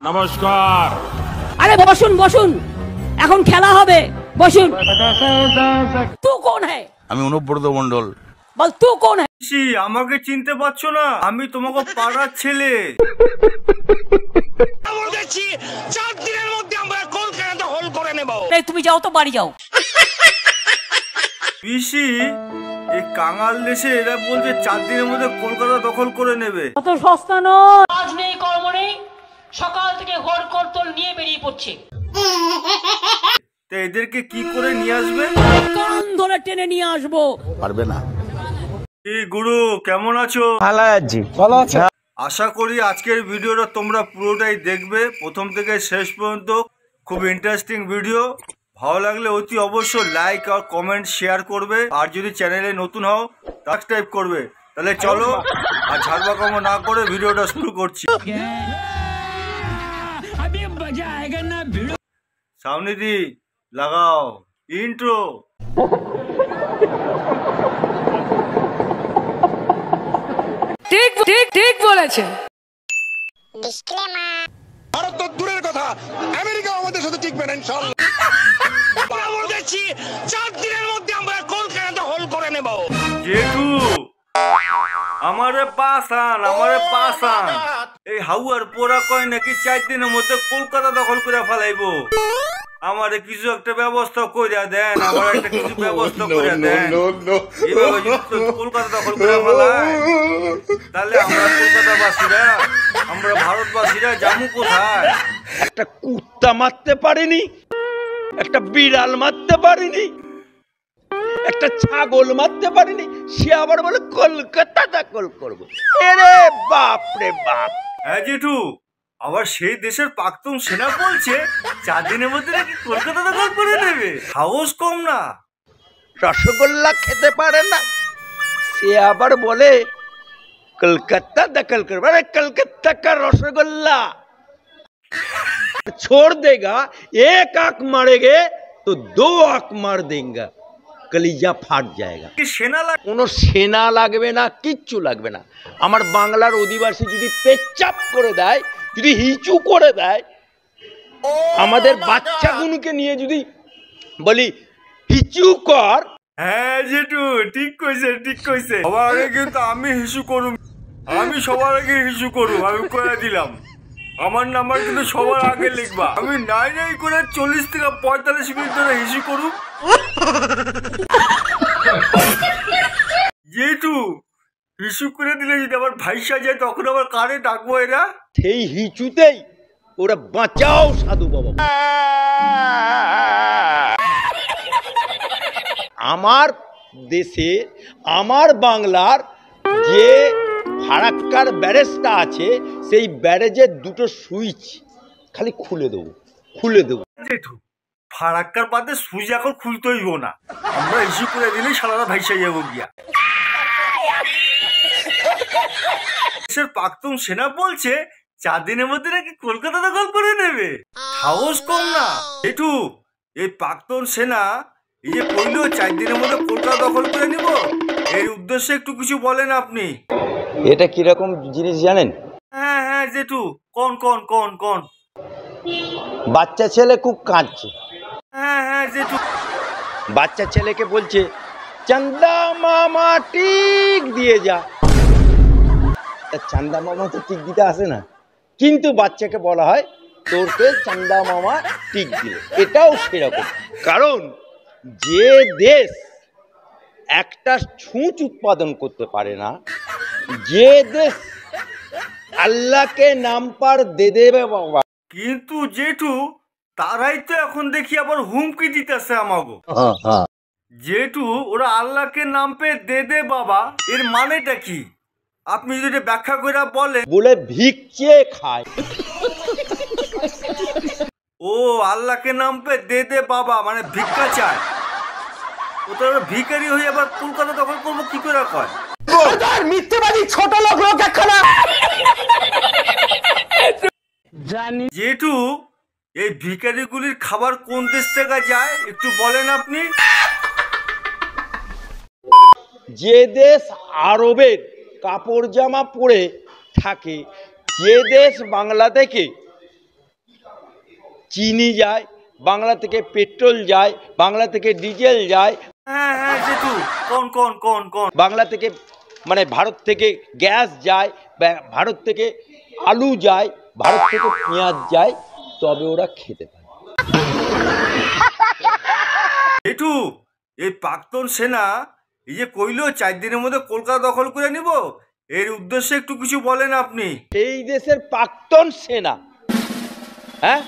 নমস্কার। আরে বসুন বসুন, এখন খেলা হবে, বসুন। তু কোন হ্যায়? আমি অনুব্রত মন্ডল। বল তু কোন হ্যায়? আমাকে চিনতে পারছো না? আমি তোমাকে পাড়ার ছেলে। তুমি যাও তো, বাড়ি যাও। পিসি, এই কাঙাল দেশে এরা বলছে 4 দিনের মধ্যে কলকাতা দখল করে নেবে। অত সস্তা নয়। কাজ নেই, কর্ম নেই, সকাল থেকে ঘর করতল নিয়ে বেরিয়ে পড়ছে। তা এদেরকে কি করে নিয়ে আসবে? কান ধরে টেনে নিয়ে আসবো। পারবে না। এই গুরু, কেমন আছো? ভালো আছি। ভালো আছে। আশা করি আজকের ভিডিওটা তোমরা পুরোটাই দেখবে, প্রথম থেকে শেষ পর্যন্ত। খুব ইন্টারেস্টিং ভিডিও। ভালো লাগলে অতি অবশ্যই লাইক আর কমেন্ট শেয়ার করবে, আর যদি চ্যানেলে নতুন হও সাবস্ক্রাইব করবে। তাহলে চলো আর ঝাড়বা কম না করে ভিডিওটা শুরু করছি। সামনে দি লাগাও ইন্ট্রো। ঠিক ঠিক ঠিক বলেছেন। ভারত তো দূরের কথা, আমেরিকা আমাদের সাথে টিকবে না ইনশাআল্লাহ। আমরা দেখছি 4 দিনের মধ্যে আমরা কলকাতা দখল করে নেব। জেঠু, আমারে পাসান, এই হাউয়ার পোড়া কয় নাকি 4 দিনের মধ্যে কলকাতা দখল করে ফেলাইবো। আমারে কিছু একটা ব্যবস্থা কইরা দেন, আমার একটা কিছু ব্যবস্থা কইরা দেন। এইভাবে যদি কলকাতা দখল করে ফেলায়, তাহলে আমরা কলকাতাবাসীরা, আমরা ভারতবাসীরা যাবো কোথায়? একটা কুত্তা মারতে পারিনি, একটা বিড়াল মারতে পারিনি, একটা ছাগল মারতে পারিনি, সে আবার বলে কলকাতা দখল করবো। এরে বাপ রে বাপ। হ্যাঁ জেঠু, আবার সেই দেশের প্রাক্তন সেনা বলছে 4 দিনের মধ্যে নাকি কলকাতা দখল করে নেবে। সাহস কম না। রসগোল্লা খেতে পারে না, সে আবার বলে কলকাতা দখল করবে। আরে কলকাতা কা রসগোল্লা छोड़ देगा, एक आंख मारेगे तो 2 आंख मार देगा, कलिजा फाट जाएगा। সেনা কোনো সেনা লাগবে না, কিচ্ছু লাগবে না। আমার বাংলার অধিবাসী যদি পেচ্চাপ করে দেয়, যদি হিচু করে দেয়, আমাদের বাচ্চাগুলোকে নিয়ে যদি বলি হিচু কর। হ্যাঁ জেঠু, ঠিক কইছে, ঠিক কইছে। সবার আগে কিন্তু আমি হিসু করুম, আমি সবার আগে হিসু করুম, আমি করে দিলাম। আমার নাম্বার কিন্তু সবার আগে লিখবা। আমি নাই নাই করে 40 থেকে 45 মিনিট ধরে হিসু করুম। জেঠু, হিসু করে দিলে যদি আবার ভাইসা যায়, তখন আবার কারে ডাকবো এরা? সেই হিচুতেই ওরা বাঁচাও সাধু বাবা। আমার দেশে, আমার বাংলার যে ফারাক্কার ব্যারেজটা আছে, সেই ব্যারেজের 2টো সুইচ খালি খুলে দেবো, খুলে দেবো। জেঠু, ফারাক্কার বাদে সুইচ এখন খুলতেই না, আমরা ইস্যু করে দিলেই সারাটা ভাইসা যাবো গিয়া। দেশের প্রাক্তন সেনা বলছে 4 দিনের মধ্যে নাকি কলকাতা দখল করে নেবে। সাহস কম না। জেঠু, এই প্রাক্তন সেনা এই যে কইলো 4 দিনের মধ্যে কলকাতা দখল করে নিব, এর উদ্দেশ্যে একটু কিছু বলেন আপনি। এটা কিরকম জিনিস জানেন? হ্যাঁ হ্যাঁ জেঠু, কোন কোন কোন কোন? বাচ্চা ছেলে খুব কাঁদছে। হ্যাঁ হ্যাঁ জেঠু। বাচ্চা ছেলেকে বলছে চান্দা মামা টিক দিয়ে যা। চান্দা মামা তো টিক দিতে আসে না, কিন্তু বাচ্চাকে বলা হয় তোরকে চান্দা মামা টিক দিলে। এটাও সেরকম, কারণ যে দেশ একটা ছুঁচ উৎপাদন করতে পারে না, যে দেশ আল্লাহকে নাম পার দে দেবে বাবা। কিন্তু জেঠু, তারাই তো এখন দেখি আবার হুমকি দিতেছে আমাগো। জেঠু, ওরা আল্লাহকে নাম পে দে দে বাবা, এর মানেটা কি? আপনি যদি ব্যাখ্যা করে বলেন। বলে ভিক চেয়ে খায়। ও, আল্লাহকে নাম পে দে দে বাবা মানে ভিক্ষা চায়। ও তো ভিখারি হয়ে আবার কলকাতা দখল করবো কি করে কয়? মিথ্যেবাদী ছোট লোক একখানা। জেঠু, এই ভিখারিগুলির খাবার কোন দেশ থেকে যায় একটু বলেন আপনি। যে দেশ আরবের কাপড় জামা পরে থাকে, যে দেশ বাংলা থেকে চিনি যায়, বাংলা থেকে পেট্রোল যায়, বাংলা থেকে ডিজেল যায়, হ্যাঁ হ্যাঁ জেঠু, কোন কোন কোন কোন বাংলা থেকে মানে ভারত থেকে গ্যাস যায়, ভারত থেকে আলু যায়, ভারত থেকে পেঁয়াজ যায়, তবে ওরা খেতে পারে। জেঠু, এই প্রাক্তন সেনা এই যে কইলো 4 দিনের মধ্যে কলকাতা দখল করে নিব, এর উদ্দেশ্যে একটু কিছু বলেন আপনি। এই দেশের প্রাক্তন সেনা, হ্যাঁ,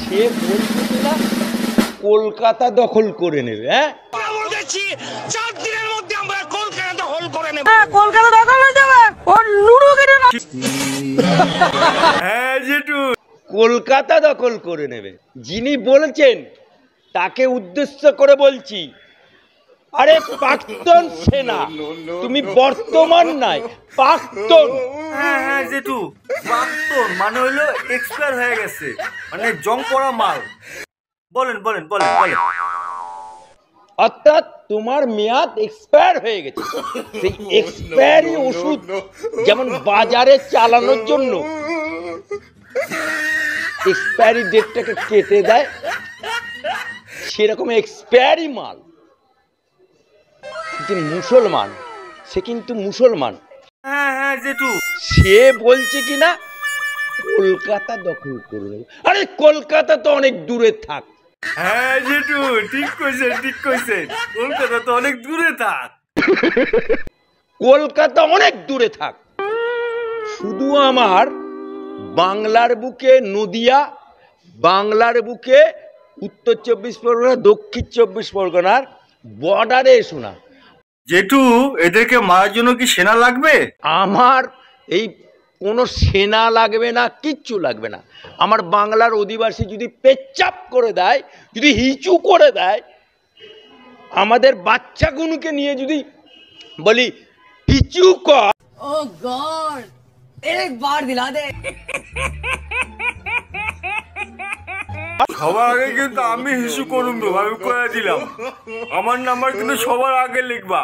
সে বলছে কিনা কলকাতা দখল করে নেবে। হ্যাঁ, আমরা দেখছি 4 দিনের মধ্যে আমরা কলকাতা দখল করে নেব। কলকাতা দখল হয়ে যাবে, ওর লুডো কেটে না। হ্যাঁ জেঠু, কলকাতা দখল করে নেবে। যিনি বলেছেন তাকে উদ্দেশ্য করে বলছি, আরে প্রাক্তন সেনা, তুমি বর্তমান নাই, প্রাক্তন। হ্যাঁ হ্যাঁ জেঠু, প্রাক্তন মানে হলো এক্সপায়ার হয়ে গেছে, মানে জং পড়া মাল। বলেন বলেন বলেন বলেন। অর্থাৎ তোমার মেয়াদ এক্সপায়ার হয়ে গেছে। সেই এক্সপায়ারি ওষুধ যেমন বাজারে চালানোর জন্য এক্সপায়ারি ডেটটাকে কেটে দেয়, সেরকম এক্সপায়ারি মাল যে মুসলমান, সে কিন্তু মুসলমান, হ্যাঁ হ্যাঁ জেঠু, সে বলছে কিনা কলকাতা দখল করবে। আরে কলকাতা তো অনেক দূরে থাক। হ্যাঁ জেঠু, ঠিক কইছেন ঠিক কইছেন, কলকাতা তো অনেক দূরে থাক। কলকাতা অনেক দূরে থাক, শুধু আমার বাংলার বুকে নদিয়া, বাংলার বুকে উত্তর 24 পরগনা, দক্ষিণ 24 পরগনার বর্ডারে এসো না। জেঠু, এদেরকে মারার জন্য কি সেনা লাগবে? আমার এই কোনো সেনা লাগবে না, কিচ্ছু লাগবে না। আমার বাংলার অধিবাসী যদি পেচ্চাপ করে দেয়, যদি হিচু করে দেয়, আমাদের বাচ্চাগুলোকে নিয়ে যদি বলি হিচু কর, Oh God! एक बार दिला दे। সবার আগে কিন্তু আমি হিসু করুন দেবো, আমি করে দিলাম। আমার নাম্বার কিন্তু সবার আগে লিখবা।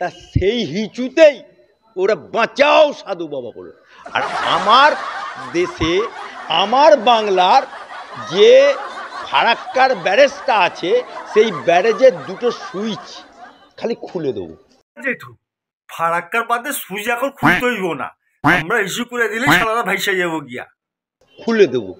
তা সেই হিচুতেই ওরা বাঁচাও সাধু বাবা বলে। আর আমার দেশে, আমার বাংলার যে ফারাক্কার ব্যারেজটা আছে, সেই ব্যারেজের দুটো সুইচ খালি খুলে দেবো। জেঠু, ফারাক্কার বাদে সুইচ এখন খুলতেইব না, আমরা ইস্যু করে দিলে সারা ভাইসা যাবো গিয়া। খুলে দেবো,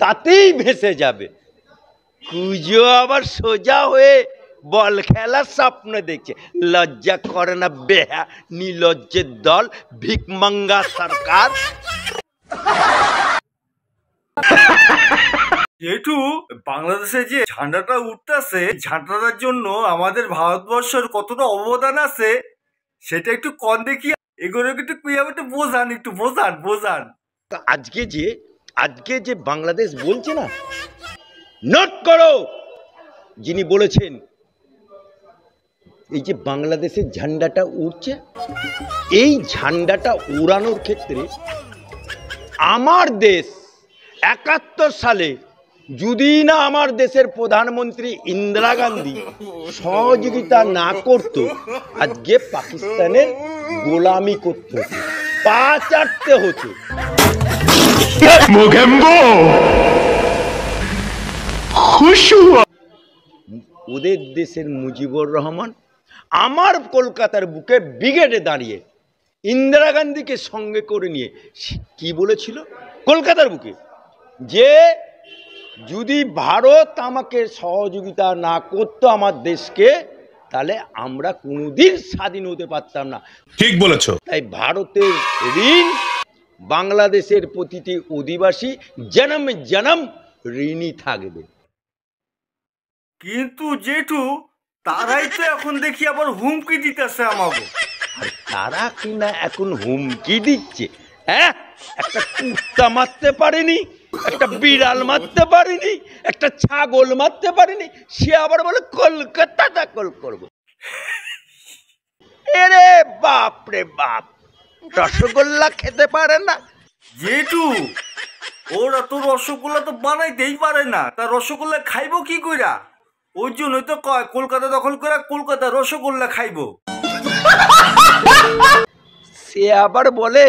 তাতেই ভেসে যাবে। কুজো আবার সোজা হয়ে বল খেলার স্বপ্ন দেখছে। লজ্জা করে না বেহা নিলজ্জের দল, ভিকমাঙ্গা সরকার। জেঠু, বাংলাদেশে যে ঝান্ডাটা উঠতেছে, ঝান্ডাটার জন্য আমাদের ভারতবর্ষের কতটা অবদান আছে সেটা একটু কম দেখি। এগুলো একটু একটু বোঝান, একটু বোঝান বোঝান। আজকে যে বাংলাদেশ বলছে না, নোট করো, যিনি বলেছেন এই যে বাংলাদেশের ঝান্ডাটা উড়ছে, এই ঝান্ডাটা উড়ানোর ক্ষেত্রে আমার দেশ 71 সালে যদি না আমার দেশের প্রধানমন্ত্রী ইন্দিরা গান্ধী সহযোগিতা না করত, আজকে পাকিস্তানের গোলামি করতে হতো, পা চাটতে হতো। ওদের দেশের মুজিবুর রহমান আমার কলকাতার বুকে ব্রিগেডে দাঁড়িয়ে ইন্দিরা গান্ধীকে সঙ্গে করে নিয়ে কি বলেছিল কলকাতার বুকে, যে যদি ভারত আমাকে সহযোগিতা না করতো আমার দেশকে, তাহলে আমরা কোনোদিন স্বাধীন হতে পারতাম না। ঠিক বলেছো। তাই ভারতের ঋণ বাংলাদেশের প্রতিটি অধিবাসী জনম জনম ঋণী থাকবে। কিন্তু জেঠু, তারাই তো এখন দেখি আবার হুমকি দিতেছে আমাকে। আর তারা কিনা এখন হুমকি দিচ্ছে, হ্যাঁ, একটা কুত্তা মারতে পারেনি, একটা বিড়াল মারতে পারেনি, একটা ছাগল মারতে পারেনি, সে আবার বলে কলকাতা দখল করবো। এরে বাপ রে বাপ, রসগোল্লা খেতে পারে না। জেঠু, ওরা তো রসগোল্লা তো বানাইতেই পারে না, তা রসগোল্লা খাইবো কি কইরা? ওই জন্যই তো কয় কলকাতা দখল করে কলকাতা রসগোল্লা খাইবো। সে আবার বলে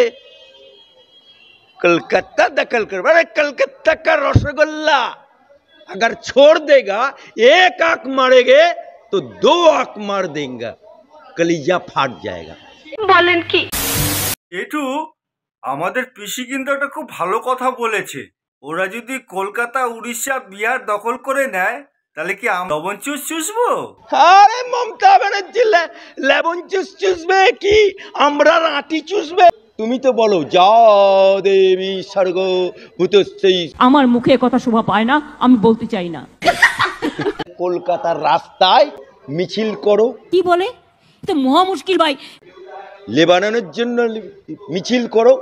कलकत्ता दखल कर, अरे कलकत्ता का रसगुल्ला अगर छोड़ देगा, एक आंख मारेंगे तो 2 आंख मार देंगे, कलीजा फाट जाएगा। এটু আমাদের পিসি কিন্তু একটা খুব ভালো কথা বলেছে। ওরা যদি কলকাতা, উড়িষ্যা, বিহার দখল করে নেয় তাহলে কি আমরা লবণ চুষ চুষবো? আরে মমতা ব্যানার্জি লেবন চুষ চুষবে কি আমরা আটি চুষবে? তুমি তো বলো যা দেবী স্বর্গ ভূতশ্রী। আমার মুখে কথা শোভা পায় না, আমি বলতে চাই না। কলকাতার রাস্তায় মিছিল করো। কি বলে? তো মহা মুশকিল ভাই। লেবাননের জন্য মিছিল করো।